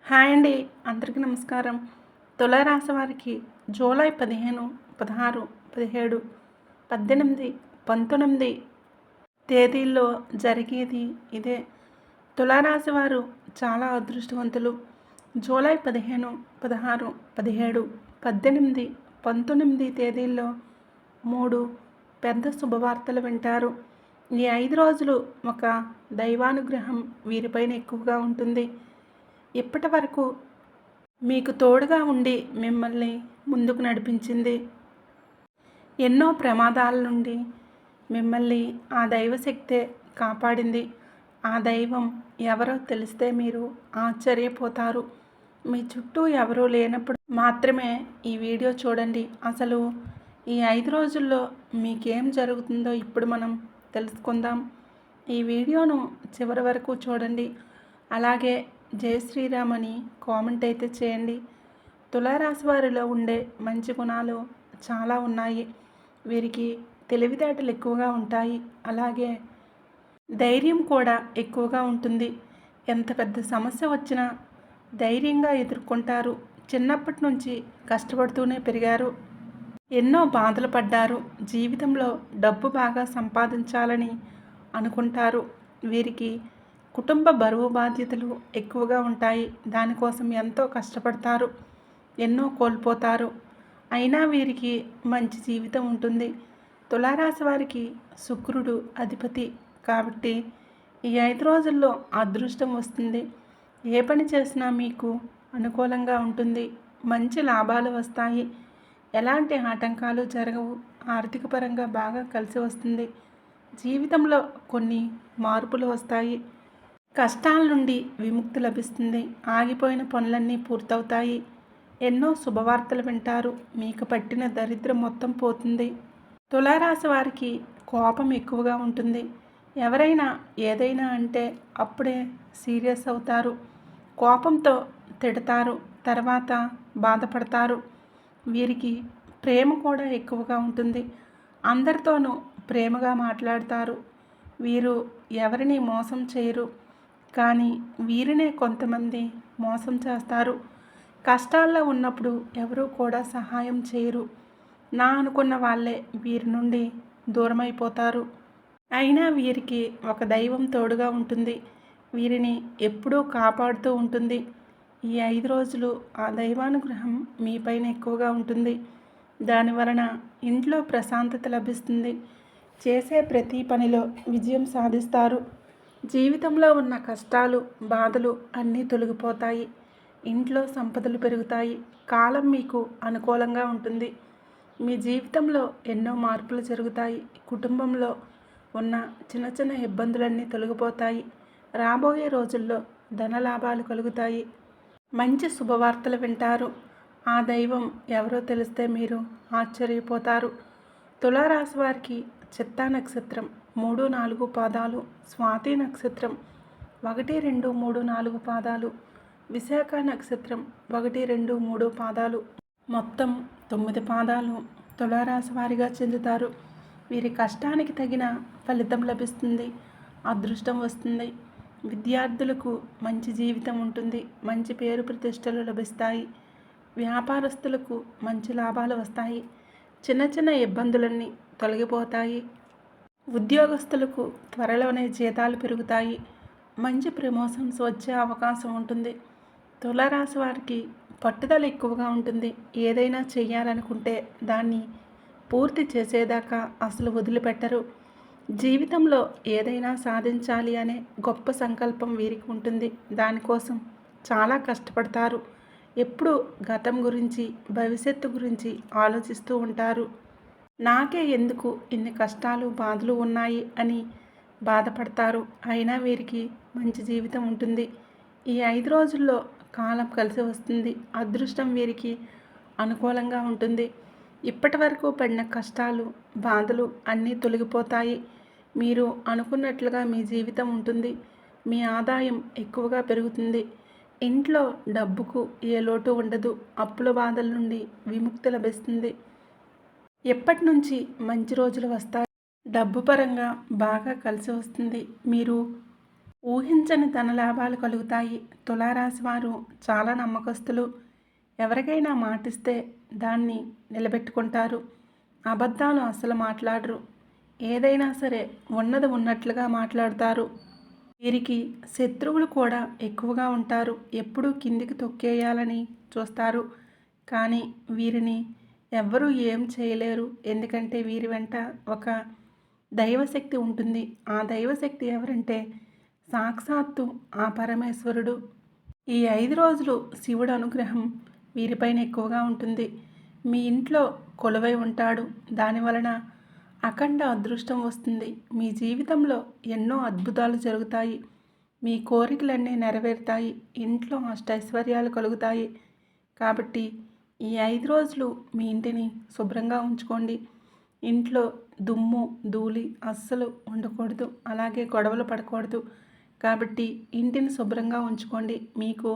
Hi అండి. అందరికీ నమస్కారం. తులారాశి వారికి జూలై 15, 16, 17, 18, 19 తేదీల్లో జరిగేది ఇదే. తులారాశి వారు చాలా అదృష్టవంతులు. జూలై 15, 16, 17, 18, 19 తేదీల్లో 3 పెద్ద శుభవార్తలు వింటారు. ఈ 5 రోజులు ఒక దైవానుగ్రహం వీరిపైన ఎక్కువగా ఉంటుంది. ఇప్పటి వరకు మీకు తోడుగా ఉండి మిమ్మల్ని ముందుకు నడిపించింది. ఎన్నో ప్రమాదాల నుండి మిమ్మల్ని ఆ దైవశక్తే కాపాడింది. ఆ దైవం ఎవరో తెలిస్తే మీరు ఆశ్చర్యపోతారు. మీ చుట్టూ ఎవరూ లేనప్పుడు మాత్రమే ఈ వీడియో చూడండి. అసలు ఈ 5 రోజుల్లో మీకేం జరుగుతుందో ఇప్పుడు మనం తెలుసుకుందాం. ఈ వీడియోను చివరి వరకు చూడండి. అలాగే జై శ్రీరామ్ అని కామెంట్ అయితే చేయండి. తులారాశి వారిలో ఉండే మంచి గుణాలు చాలా ఉన్నాయి. వీరికి తెలివితేటలు ఎక్కువగా ఉంటాయి. అలాగే ధైర్యం కూడా ఎక్కువగా ఉంటుంది. ఎంత పెద్ద సమస్య వచ్చినా ధైర్యంగా ఎదుర్కొంటారు. చిన్నప్పటి నుంచి కష్టపడుతూనే పెరిగారు. ఎన్నో బాధలు పడ్డారు. జీవితంలో డబ్బు బాగా సంపాదించాలని అనుకుంటారు. వీరికి కుటుంబ బరువు బాధ్యతలు ఎక్కువగా ఉంటాయి. దానికోసం ఎంతో కష్టపడతారు. ఎన్నో కోల్పోతారు. అయినా వీరికి మంచి జీవితం ఉంటుంది. తులారాశి వారికి శుక్రుడు అధిపతి కాబట్టి ఈ 5 రోజుల్లో అదృష్టం వస్తుంది. ఏ పని చేసినా మీకు అనుకూలంగా ఉంటుంది. మంచి లాభాలు వస్తాయి. ఎలాంటి ఆటంకాలు జరగవు. ఆర్థిక పరంగా బాగా కలిసి వస్తుంది. జీవితంలో కొన్ని మార్పులు వస్తాయి. కష్టాల నుండి విముక్తి లభిస్తుంది. ఆగిపోయిన పనులన్నీ పూర్తవుతాయి. ఎన్నో శుభవార్తలు వింటారు. మీకు పట్టిన దరిద్రం మొత్తం పోతుంది. తులారాశి వారికి కోపం ఎక్కువగా ఉంటుంది. ఎవరైనా ఏదైనా అంటే అప్పుడే సీరియస్ అవుతారు. కోపంతో తిడతారు. తర్వాత బాధపడతారు. వీరికి ప్రేమ కూడా ఎక్కువగా ఉంటుంది. అందరితోనూ ప్రేమగా మాట్లాడతారు. వీరు ఎవరిని మోసం చేయరు. కానీ వీరినే కొంతమంది మోసం చేస్తారు. కష్టాల్లో ఉన్నప్పుడు ఎవరూ కూడా సహాయం చేయరు. నా అనుకున్న వాళ్ళే వీరి నుండి దూరమైపోతారు. అయినా వీరికి ఒక దైవం తోడుగా ఉంటుంది. వీరిని ఎప్పుడూ కాపాడుతూ ఉంటుంది. ఈ 5 రోజులు ఆ దైవానుగ్రహం మీపైన ఎక్కువగా ఉంటుంది. దానివలన ఇంట్లో ప్రశాంతత లభిస్తుంది. చేసే ప్రతి పనిలో విజయం సాధిస్తారు. జీవితంలో ఉన్న కష్టాలు బాధలు అన్నీ తొలగిపోతాయి. ఇంట్లో సంపదలు పెరుగుతాయి. కాలం మీకు అనుకూలంగా ఉంటుంది. మీ జీవితంలో ఎన్నో మార్పులు జరుగుతాయి. కుటుంబంలో ఉన్న చిన్న చిన్న ఇబ్బందులన్నీ తొలగిపోతాయి. రాబోయే రోజుల్లో ధనలాభాలు కలుగుతాయి. మంచి శుభవార్తలు వింటారు. ఆ దైవం ఎవరో తెలిస్తే మీరు ఆశ్చర్యపోతారు. తులారాశి వారికి చిత్తా నక్షత్రం 3, 4 పాదాలు, స్వాతి నక్షత్రం 1, 2, 3, 4 పాదాలు, విశాఖ నక్షత్రం 1, 2, 3 పాదాలు, మొత్తం 9 పాదాలు తులారాశి వారిగా చెందుతారు. వీరి కష్టానికి తగిన ఫలితం లభిస్తుంది. అదృష్టం వస్తుంది. విద్యార్థులకు మంచి జీవితం ఉంటుంది. మంచి పేరు ప్రతిష్టలు లభిస్తాయి. వ్యాపారస్తులకు మంచి లాభాలు వస్తాయి. చిన్న చిన్న ఇబ్బందులన్నీ తొలగిపోతాయి. ఉద్యోగస్తులకు త్వరలోనే జీతాలు పెరుగుతాయి. మంచి ప్రమోషన్స్ వచ్చే అవకాశం ఉంటుంది. తులారాశి వారికి పట్టుదల ఎక్కువగా ఉంటుంది. ఏదైనా చెయ్యాలనుకుంటే దాన్ని పూర్తి చేసేదాకా అసలు వదిలిపెట్టరు. జీవితంలో ఏదైనా సాధించాలి అనే గొప్ప సంకల్పం వీరికి ఉంటుంది. దానికోసం చాలా కష్టపడతారు. ఎప్పుడూ గతం గురించి భవిష్యత్తు గురించి ఆలోచిస్తూ ఉంటారు. నాకే ఎందుకు ఇన్ని కష్టాలు బాధలు ఉన్నాయి అని బాధపడతారు. అయినా వీరికి మంచి జీవితం ఉంటుంది. ఈ 5 రోజుల్లో కాలం కలిసి వస్తుంది. అదృష్టం వీరికి అనుకూలంగా ఉంటుంది. ఇప్పటి వరకు పడిన కష్టాలు బాధలు అన్నీ తొలగిపోతాయి. మీరు అనుకున్నట్లుగా మీ జీవితం ఉంటుంది. మీ ఆదాయం ఎక్కువగా పెరుగుతుంది. ఇంట్లో డబ్బుకు ఏ లోటు ఉండదు. అప్పుల బాధల నుండి విముక్తి లభిస్తుంది. ఎప్పటి నుంచి మంచి రోజులు వస్తాయి. డబ్బు పరంగా బాగా కలిసి వస్తుంది. మీరు ఊహించని ధనలాభాలు కలుగుతాయి. తులారాశి వారు చాలా నమ్మకస్తులు. ఎవరికైనా మాటిస్తే దాన్ని నిలబెట్టుకుంటారు. అబద్ధాలు అస్సలు మాట్లాడరు. ఏదైనా సరే ఉన్నది ఉన్నట్లుగా మాట్లాడతారు. వీరికి శత్రువులు కూడా ఎక్కువగా ఉంటారు. ఎప్పుడూ కిందికి తొక్కేయాలని చూస్తారు. కానీ వీరిని ఎవ్వరూ ఏం చేయలేరు. ఎందుకంటే వీరి వెంట ఒక దైవశక్తి ఉంటుంది. ఆ దైవశక్తి ఎవరంటే సాక్షాత్తు ఆ పరమేశ్వరుడు. ఈ 5 రోజులు శివుడు అనుగ్రహం వీరిపైన ఎక్కువగా ఉంటుంది. మీ ఇంట్లో కొలువై ఉంటాడు. దానివలన అఖండ అదృష్టం వస్తుంది. మీ జీవితంలో ఎన్నో అద్భుతాలు జరుగుతాయి. మీ కోరికలన్నీ నెరవేరుతాయి. ఇంట్లో అష్టైశ్వర్యాలు కలుగుతాయి. కాబట్టి ఈ 5 రోజులు మీ ఇంటిని శుభ్రంగా ఉంచుకోండి. ఇంట్లో దుమ్ము ధూళి అస్సలు ఉండకూడదు. అలాగే గొడవలు పడకూడదు. కాబట్టి ఇంటిని శుభ్రంగా ఉంచుకోండి. మీకు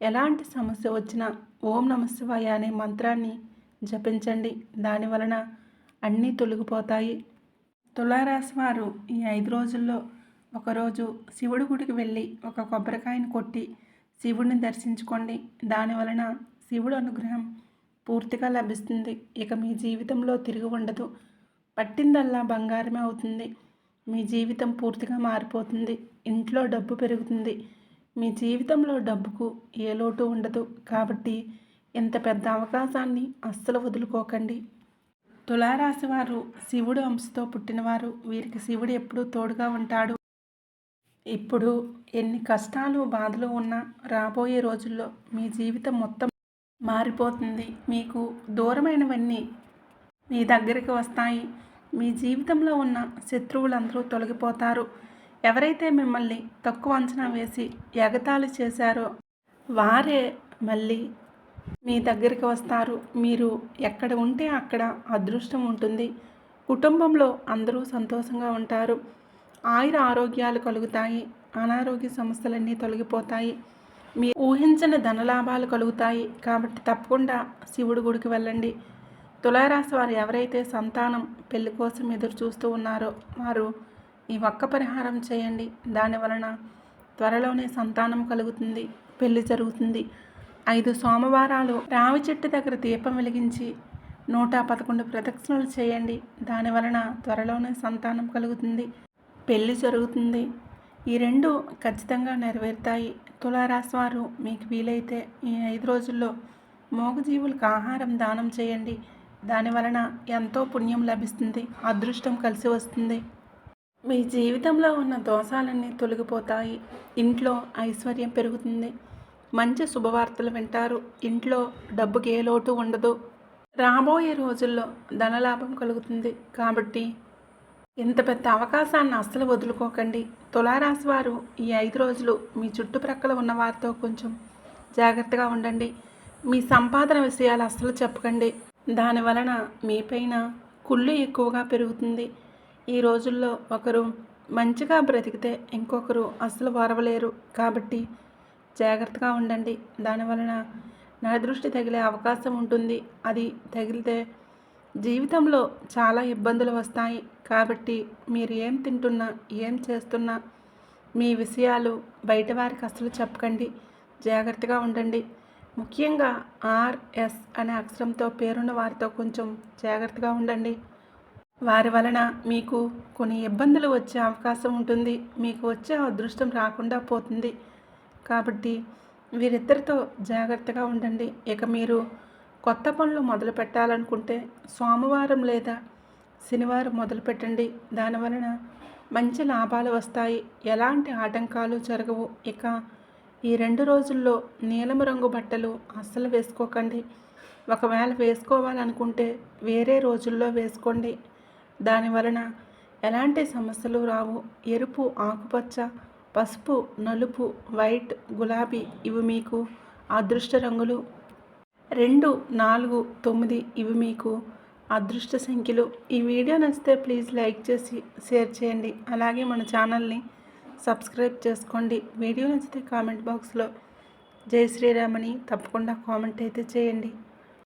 ఎలాంటి సమస్య వచ్చినా ఓం నమఃశివాయ అనే మంత్రాన్ని జపించండి. దానివలన అన్నీ తొలగిపోతాయి. తులారాశి వారు ఈ 5 రోజుల్లో ఒకరోజు శివుడి గుడికి వెళ్ళి ఒక కొబ్బరికాయను కొట్టి శివుడిని దర్శించుకోండి. దానివలన శివుడు అనుగ్రహం పూర్తిగా లభిస్తుంది. ఇక మీ జీవితంలో తిరిగి ఉండదు. పట్టిందల్లా బంగారమే అవుతుంది. మీ జీవితం పూర్తిగా మారిపోతుంది. ఇంట్లో డబ్బు పెరుగుతుంది. మీ జీవితంలో డబ్బుకు ఏ లోటు ఉండదు. కాబట్టి ఇంత పెద్ద అవకాశాన్ని అస్సలు వదులుకోకండి. తులారాశి వారు శివుడు అంశతో పుట్టినవారు. వీరికి శివుడు ఎప్పుడూ తోడుగా ఉంటాడు. ఇప్పుడు ఎన్ని కష్టాలు బాధలు ఉన్నా రాబోయే రోజుల్లో మీ జీవితం మొత్తం మారిపోతుంది. మీకు దూరమైనవన్నీ మీ దగ్గరికి వస్తాయి. మీ జీవితంలో ఉన్న శత్రువులందరూ తొలగిపోతారు. ఎవరైతే మిమ్మల్ని తక్కువ అంచనా వేసి ఎగతాళి చేశారో వారే మళ్ళీ మీ దగ్గరికి వస్తారు. మీరు ఎక్కడ ఉంటే అక్కడ అదృష్టం ఉంటుంది. కుటుంబంలో అందరూ సంతోషంగా ఉంటారు. ఆయుర ఆరోగ్యాలు కలుగుతాయి. అనారోగ్య సమస్యలన్నీ తొలగిపోతాయి. మీ ఊహించని ధనలాభాలు కలుగుతాయి. కాబట్టి తప్పకుండా శివుడి గుడికి వెళ్ళండి. తులారాశి వారు ఎవరైతే సంతానం పెళ్లి కోసం ఎదురు చూస్తూ ఉన్నారో వారు ఈ ఒక్క పరిహారం చేయండి. దానివలన త్వరలోనే సంతానం కలుగుతుంది. పెళ్లి జరుగుతుంది. 5 సోమవారాలు రావి చెట్టు దగ్గర దీపం వెలిగించి 111 ప్రదక్షిణలు చేయండి. దానివలన త్వరలోనే సంతానం కలుగుతుంది. పెళ్లి జరుగుతుంది. ఈ 2 ఖచ్చితంగా నెరవేరుతాయి. తులారాశి వారు మీకు వీలైతే ఈ 5 రోజుల్లో మూగజీవులకు ఆహారం దానం చేయండి. దానివలన ఎంతో పుణ్యం లభిస్తుంది. అదృష్టం కలిసి వస్తుంది. మీ జీవితంలో ఉన్న దోషాలన్నీ తొలగిపోతాయి. ఇంట్లో ఐశ్వర్యం పెరుగుతుంది. మంచి శుభవార్తలు వింటారు. ఇంట్లో డబ్బుకి ఏ లోటు ఉండదు. రాబోయే రోజుల్లో ధనలాభం కలుగుతుంది. కాబట్టి ఇంత పెద్ద అవకాశాన్ని అస్సలు వదులుకోకండి. తులారాశి వారు ఈ 5 రోజులు మీ చుట్టుప్రక్కల ఉన్న వారితో కొంచెం జాగ్రత్తగా ఉండండి. మీ సంపాదన విషయాలు అస్సలు చెప్పకండి. దానివలన మీపైన కుళ్ళు ఎక్కువగా పెరుగుతుంది. ఈ రోజుల్లో ఒకరు మంచిగా బ్రతికితే ఇంకొకరు అస్సలు ఓర్వలేరు. కాబట్టి జాగ్రత్తగా ఉండండి. దానివలన నరదృష్టి తగిలే అవకాశం ఉంటుంది. అది తగిలితే జీవితంలో చాలా ఇబ్బందులు వస్తాయి. కాబట్టి మీరు ఏం తింటున్నా ఏం చేస్తున్నా మీ విషయాలు బయట వారికి అస్సలు చెప్పకండి. జాగ్రత్తగా ఉండండి. ముఖ్యంగా RS అనే అక్షరంతో పేరున్న వారితో కొంచెం జాగ్రత్తగా ఉండండి. వారి వలన మీకు కొన్ని ఇబ్బందులు వచ్చే అవకాశం ఉంటుంది. మీకు వచ్చే అదృష్టం రాకుండా పోతుంది. కాబట్టి వీరిద్దరితో జాగ్రత్తగా ఉండండి. ఇక మీరు కొత్త పనులు మొదలు పెట్టాలనుకుంటే సోమవారం లేదా శనివారం మొదలు పెట్టండి. దానివలన మంచి లాభాలు వస్తాయి. ఎలాంటి ఆటంకాలు జరగవు. ఇక ఈ 2 రోజుల్లో నీలము రంగు బట్టలు అస్సలు వేసుకోకండి. ఒకవేళ వేసుకోవాలనుకుంటే వేరే రోజుల్లో వేసుకోండి. దానివలన ఎలాంటి సమస్యలు రావు. ఎరుపు, ఆకుపచ్చ, పసుపు, నలుపు, వైట్, గులాబీ ఇవి మీకు అదృష్ట రంగులు. 2, 4, 9 ఇవి మీకు అదృష్ట సంఖ్యలు. ఈ వీడియో నచ్చితే ప్లీజ్ లైక్ చేసి షేర్ చేయండి. అలాగే మన ఛానల్ని సబ్స్క్రైబ్ చేసుకోండి. వీడియో నచ్చితే కామెంట్ బాక్స్లో జై శ్రీరామ్ అని తప్పకుండా కామెంట్ అయితే చేయండి.